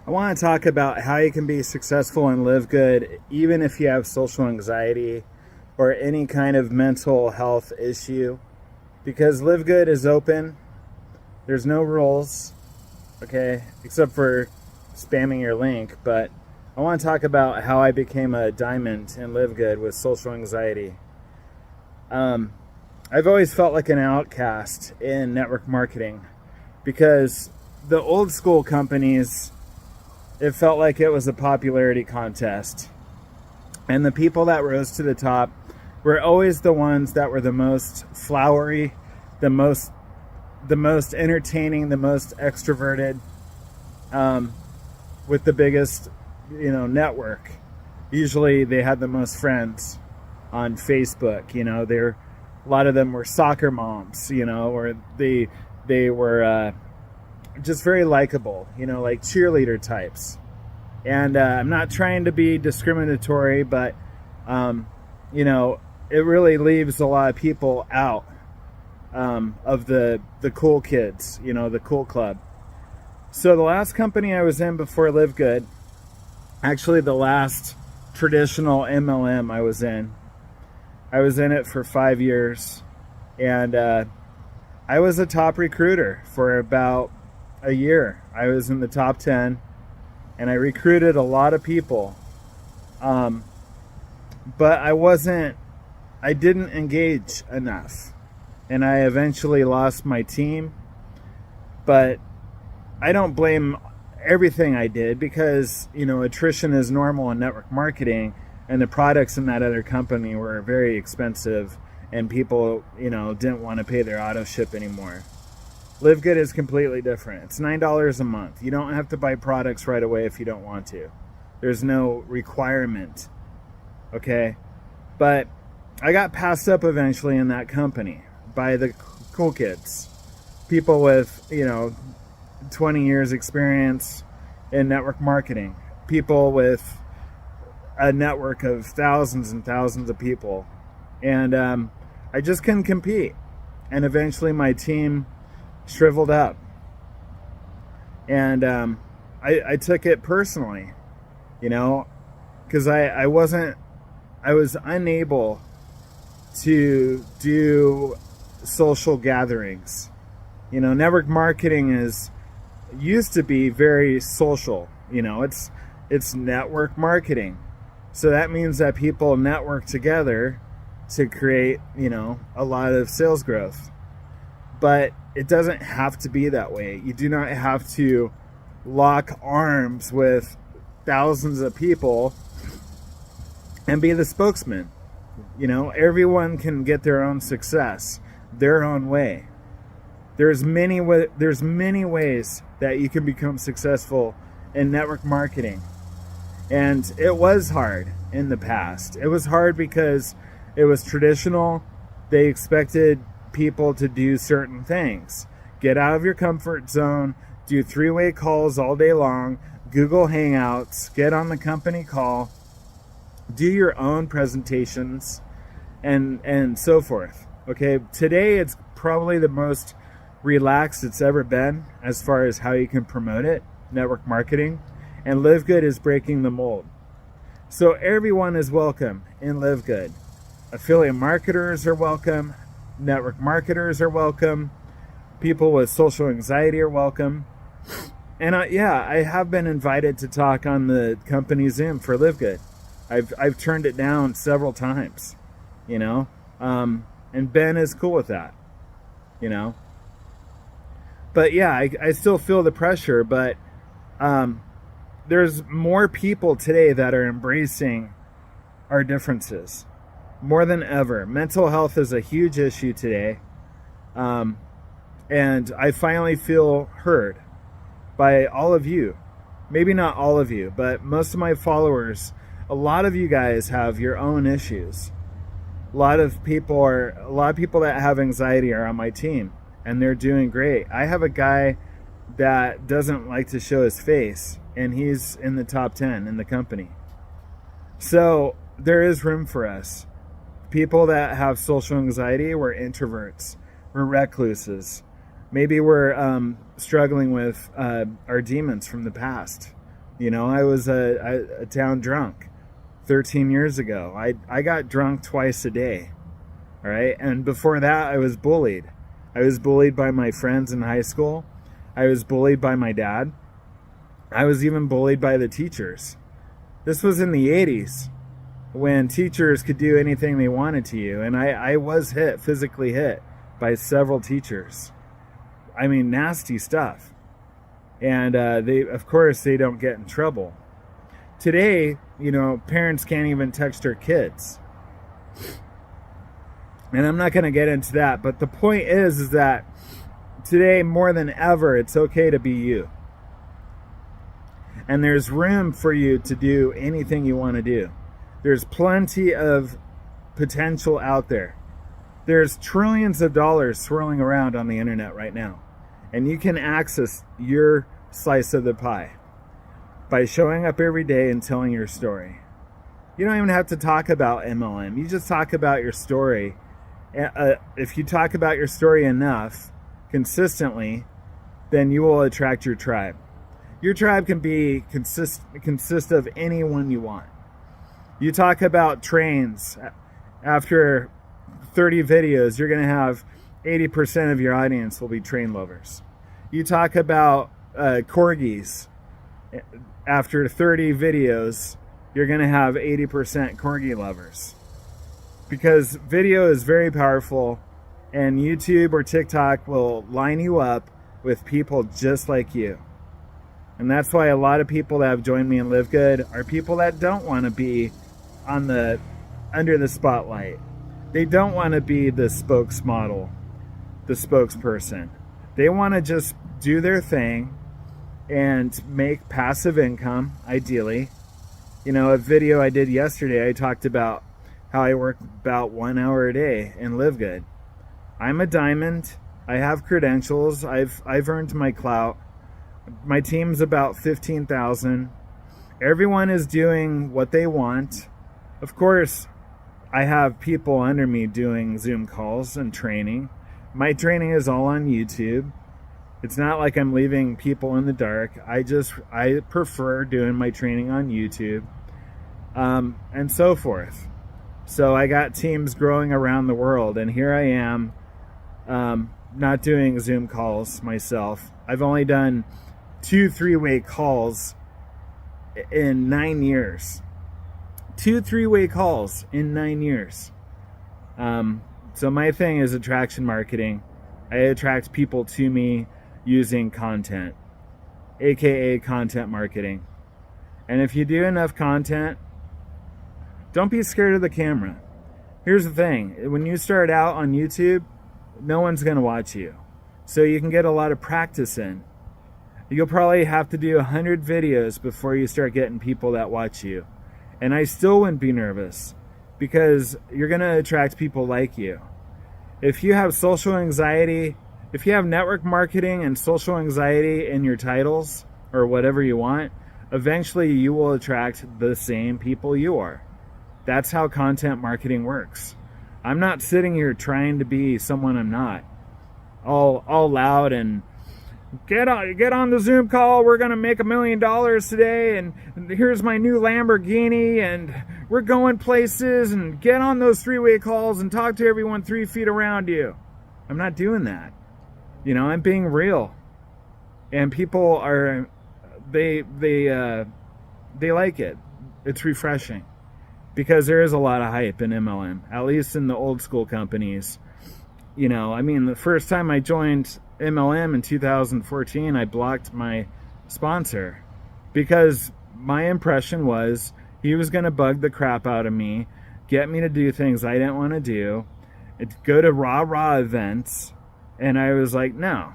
I want to talk about how you can be successful and live good even if you have social anxiety or any kind of mental health issue. Because Live Good is open. There's no rules, okay, except for spamming your link. But I want to talk about how I became a diamond in Live Good with social anxiety. I've always felt like an outcast in network marketing because the old school companies, it felt like it was a popularity contest. And the people that rose to the top were always the ones that were the most flowery, the most entertaining, the most extroverted, with the biggest, network. Usually they had the most friends on Facebook. A lot of them were soccer moms, or they were just very likable, like cheerleader types. And I'm not trying to be discriminatory, but it really leaves a lot of people out of the cool kids, the cool club. So the last company I was in before Live Good, actually the last traditional MLM I was in it for 5 years, and I was a top recruiter for about a year. I was in the top 10, and I recruited a lot of people, but I didn't engage enough, and I eventually lost my team. But I don't blame everything I did because, attrition is normal in network marketing, and the products in that other company were very expensive, and people, didn't want to pay their auto ship anymore. Live Good is completely different. It's $9 a month. You don't have to buy products right away if you don't want to. There's no requirement. Okay? But I got passed up eventually in that company by the cool kids. People with, 20 years experience in network marketing. People with a network of thousands and thousands of people. And I just couldn't compete. And eventually my team shriveled up. And I took it personally, because I was unable to do social gatherings. Network marketing used to be very social. It's network marketing. So that means that people network together to create, a lot of sales growth. But it doesn't have to be that way. You do not have to lock arms with thousands of people and be the spokesman. Everyone can get their own success, their own way. There's many ways that you can become successful in network marketing. And it was hard in the past. It was hard because it was traditional. They expected people to do certain things. Get out of your comfort zone, do 3-way calls all day long, Google Hangouts, get on the company call, do your own presentations, and so forth. Okay, today it's probably the most relaxed it's ever been as far as how you can promote it, network marketing, and Live Good is breaking the mold. So everyone is welcome in Live Good. Affiliate marketers are welcome, network marketers are welcome, people with social anxiety are welcome. And I have been invited to talk on the company Zoom for Live Good. I've turned it down several times, and Ben is cool with that, But yeah, I still feel the pressure, but there's more people today that are embracing our differences more than ever. Mental health is a huge issue today, and I finally feel heard by all of you. Maybe not all of you, but most of my followers. A lot of you guys have your own issues. A lot of people that have anxiety are on my team, and they're doing great. I have a guy that doesn't like to show his face, and he's in the top 10 in the company. So there is room for us. People that have social anxiety, we're introverts, we're recluses. Maybe we're struggling with our demons from the past. You know, I was a town drunk 13 years ago. I got drunk twice a day. All right. And before that, I was bullied. I was bullied by my friends in high school. I was bullied by my dad. I was even bullied by the teachers. This was in the 80s when teachers could do anything they wanted to you. And I was physically hit by several teachers. I mean, nasty stuff. And of course, they don't get in trouble. Today, you know, parents can't even text their kids. And I'm not going to get into that. But the point is that today, more than ever, it's okay to be you. And there's room for you to do anything you want to do. There's plenty of potential out there. There's trillions of dollars swirling around on the internet right now. And you can access your slice of the pie by showing up every day and telling your story. You don't even have to talk about MLM. You just talk about your story. If you talk about your story enough, consistently, then you will attract your tribe. Your tribe can be consist of anyone you want. You talk about trains. After 30 videos, you're going to have 80% of your audience will be train lovers. You talk about corgis. After 30 videos, you're going to have 80% corgi lovers. Because video is very powerful, and YouTube or TikTok will line you up with people just like you. And that's why a lot of people that have joined me in LiveGood are people that don't want to be under the spotlight. They don't want to be the spokesmodel, the spokesperson. They want to just do their thing and make passive income, ideally. You know, a video I did yesterday, I talked about how I work about 1 hour a day in LiveGood. I'm a diamond. I have credentials. I've earned my clout. My team's about 15,000. Everyone is doing what they want. Of course, I have people under me doing Zoom calls and training. My training is all on YouTube. It's not like I'm leaving people in the dark. I prefer doing my training on YouTube, and so forth. So I got teams growing around the world, and here I am, not doing Zoom calls myself. I've only done 2 3-way calls in 9 years. 2 3-way calls in 9 years. So my thing is attraction marketing. I attract people to me using content, aka content marketing. And if you do enough content, don't be scared of the camera. Here's the thing. When you start out on YouTube, no one's going to watch you. So you can get a lot of practice in. You'll probably have to do 100 videos before you start getting people that watch you. And I still wouldn't be nervous, because you're going to attract people like you. If you have social anxiety, if you have network marketing and social anxiety in your titles or whatever you want, eventually you will attract the same people you are. That's how content marketing works. I'm not sitting here trying to be someone I'm not. All loud and get on the Zoom call. We're going to make $1 million today, and here's my new Lamborghini, and we're going places, and get on those 3-way calls and talk to everyone 3 feet around you. I'm not doing that. You know, I'm being real. And people are, they like it. It's refreshing. Because there is a lot of hype in MLM, at least in the old school companies. You know, I mean, the first time I joined MLM in 2014, I blocked my sponsor because my impression was he was going to bug the crap out of me, get me to do things I didn't want to do, go to rah-rah events, and I was like, no,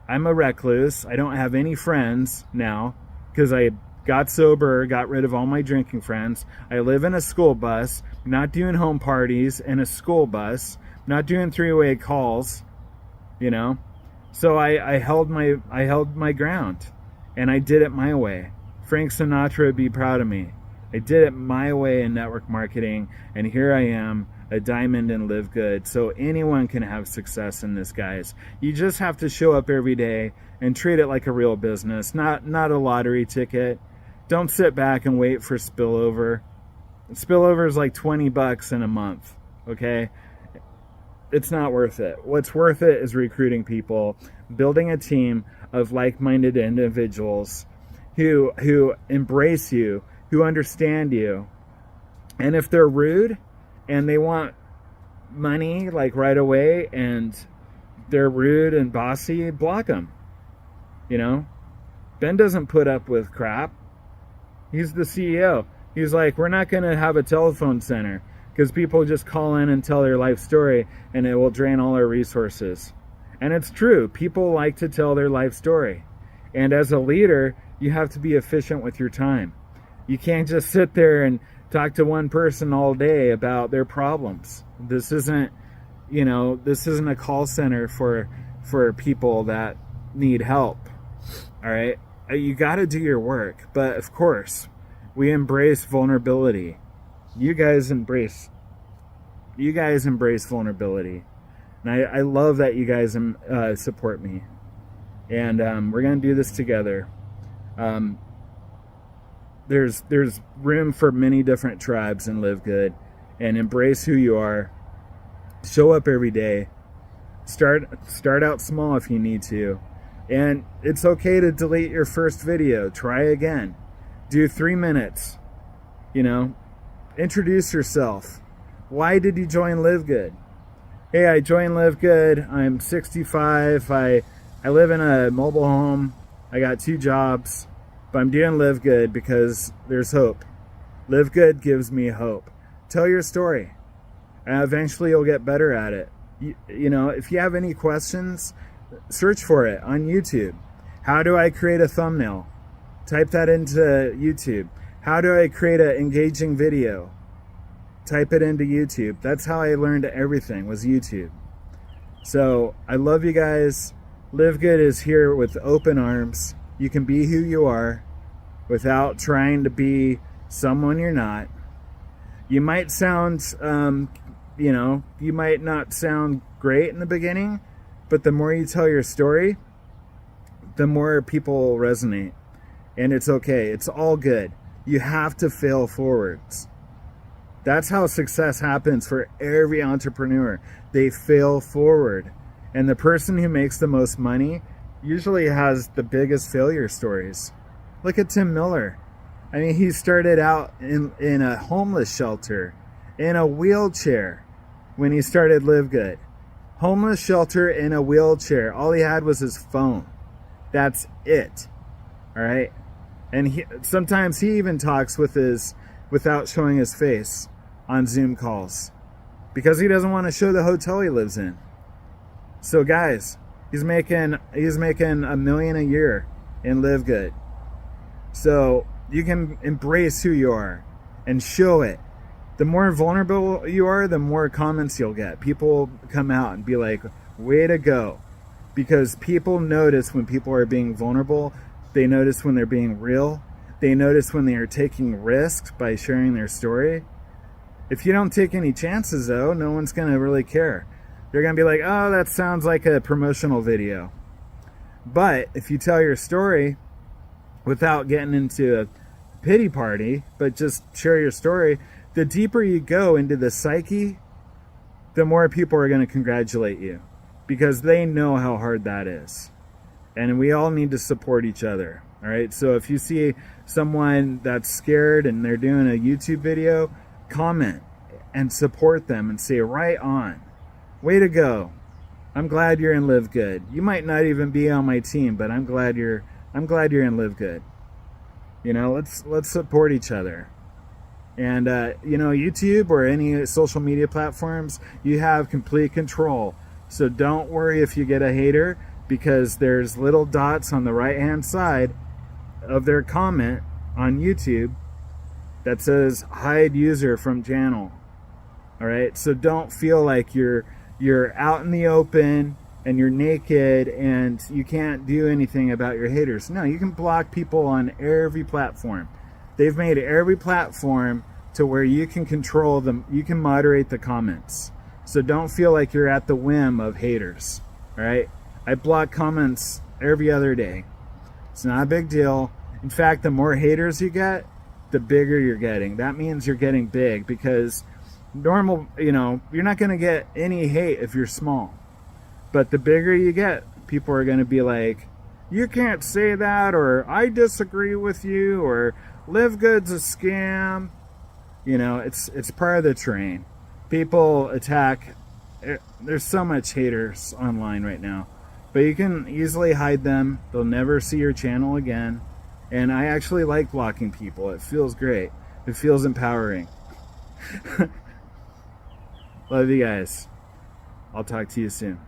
I'm a recluse. I don't have any friends now because I got sober, got rid of all my drinking friends. I live in a school bus, not doing home parties in a school bus, not doing 3-way calls, you know. So I held my ground, and I did it my way. Frank Sinatra would be proud of me. I did it my way in network marketing, and here I am, a diamond in LiveGood. So anyone can have success in this, guys. You just have to show up every day and treat it like a real business, not a lottery ticket. Don't sit back and wait for spillover. Spillover is like $20 in a month, okay? It's not worth it. What's worth it is recruiting people, building a team of like-minded individuals who embrace you, who understand you. And if they're rude and they want money like right away and they're rude and bossy, block them. You know? Ben doesn't put up with crap. He's the CEO. He's like, we're not going to have a telephone center because people just call in and tell their life story and it will drain all our resources. And it's true. People like to tell their life story. And as a leader, you have to be efficient with your time. You can't just sit there and talk to one person all day about their problems. This isn't, this isn't a call center for people that need help. All right? You got to do your work. But of course, we embrace vulnerability. You guys embrace vulnerability. And I love that you guys support me. And we're going to do this together. There's room for many different tribes in LiveGood, and embrace who you are. Show up every day. Start out small if you need to. And it's okay to delete your first video. Try again. Do 3 minutes. Introduce yourself. Why did you join LiveGood? Hey, I joined LiveGood. I'm 65. I live in a mobile home. I got 2 jobs. But I'm doing LiveGood because there's hope. LiveGood gives me hope. Tell your story. And eventually you'll get better at it. If you have any questions, search for it on YouTube. How do I create a thumbnail? Type that into YouTube. How do I create an engaging video? Type it into YouTube. That's how I learned everything, was YouTube. So I love you guys. LiveGood is here with open arms. You can be who you are without trying to be someone you're not. You might sound, you might not sound great in the beginning, but the more you tell your story, the more people will resonate. And it's okay. It's all good. You have to fail forwards. That's how success happens for every entrepreneur. They fail forward. And the person who makes the most money usually has the biggest failure stories. Look at Tim Miller. I mean, he started out in a homeless shelter, in a wheelchair when he started LiveGood. Homeless shelter in a wheelchair. All he had was his phone. That's it. All right? And sometimes he even talks without showing his face on Zoom calls because he doesn't want to show the hotel he lives in. So guys, he's making $1 million a year in LiveGood. So you can embrace who you are and show it. The more vulnerable you are, the more comments you'll get. People come out and be like, way to go. Because people notice when people are being vulnerable. They notice when they're being real. They notice when they are taking risks by sharing their story. If you don't take any chances, though, no one's going to really care. They're going to be like, oh, that sounds like a promotional video. But if you tell your story without getting into a pity party, but just share your story, the deeper you go into the psyche, the more people are going to congratulate you because they know how hard that is. And we all need to support each other. All right. So if you see someone that's scared and they're doing a YouTube video, comment and support them and say, right on. Way to go. I'm glad you're in LiveGood. You might not even be on my team, but I'm glad you're in LiveGood. Let's support each other. And YouTube or any social media platforms, you have complete control. So don't worry if you get a hater, because there's little dots on the right-hand side of their comment on YouTube that says hide user from channel. All right, so don't feel like you're out in the open and you're naked and you can't do anything about your haters. No, you can block people on every platform. They've made every platform to where you can control them. You can moderate the comments. So don't feel like you're at the whim of haters. All right, I block comments every other day. It's not a big deal. In fact, the more haters you get, the bigger you're getting. That means you're getting big, because normal, you know, you're not going to get any hate if you're small. But the bigger you get, people are going to be like, you can't say that, or I disagree with you, or LiveGood's a scam. You know, it's part of the terrain. People attack. There's so much haters online right now, but you can easily hide them. They'll never see your channel again. And I actually like blocking people. It feels great. It feels empowering. Love you guys. I'll talk to you soon.